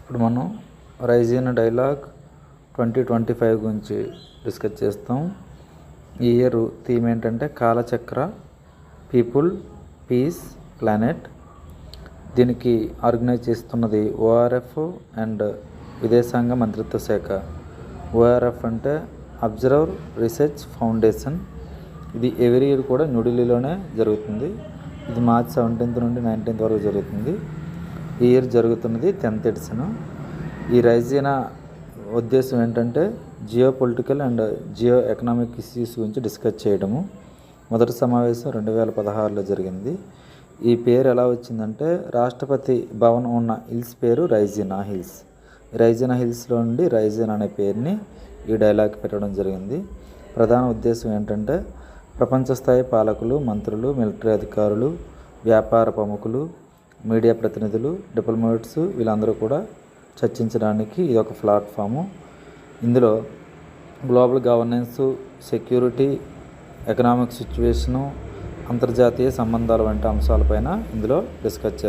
ఇప్పుడు మనం రైజినా డైలాగ్ 2025 గురించి డిస్కస్ చేస్తాం. ఈ ఇయర్ థీమ్ ఏంటంటే కాలచక్ర, పీపుల్, పీస్, ప్లానెట్. దీనికి ఆర్గనైజ్ చేస్తున్నది ORF అండ్ విదేశాంగ మంత్రిత్వ శాఖ. ORF అంటే అబ్జర్వర్ రీసెర్చ్ ఫౌండేషన్. ఇది ఎవ్రీ ఇయర్ కూడా న్యూఢిల్లీలోనే జరుగుతుంది. ఇది మార్చ్ 17 నుండి 19 వరకు జరుగుతుంది. ఈ ఇయర్ జరుగుతున్నది 10th ఎడిషన్. ఈ రైజినా ఉద్దేశం ఏంటంటే geo political and geo economic issues గురించి డిస్కస్ చేయడము. మొదటి సమావేశం 2016లో జరిగింది. ఈ పేరు ఎలా వచ్చిందంటే రాష్ట్రపతి భవన్ ఉన్న హిల్స్ పేరు రైజినా హిల్స్. రైజినా హిల్స్లో నుండి రైజినా అనే పేరుని ఈ డైలాగ్ పెట్టడం జరిగింది. ప్రధాన ఉద్దేశం ఏంటంటే ప్రపంచ స్థాయి పాలకులు, మంత్రులు, మిలిటరీ అధికారులు, వ్యాపార ప్రముఖులు, మీడియా ప్రతినిధులు, డిప్లొమాట్స్ వీళ్ళందరూ కూడా చర్చించడానికి ఇది ఒక ప్లాట్ఫాము. ఇందులో global governance, security, economic situation, అంతర్జాతీయ సంబంధాల వంటి అంశాలపైన ఇందులో డిస్కస్ చేస్తారు.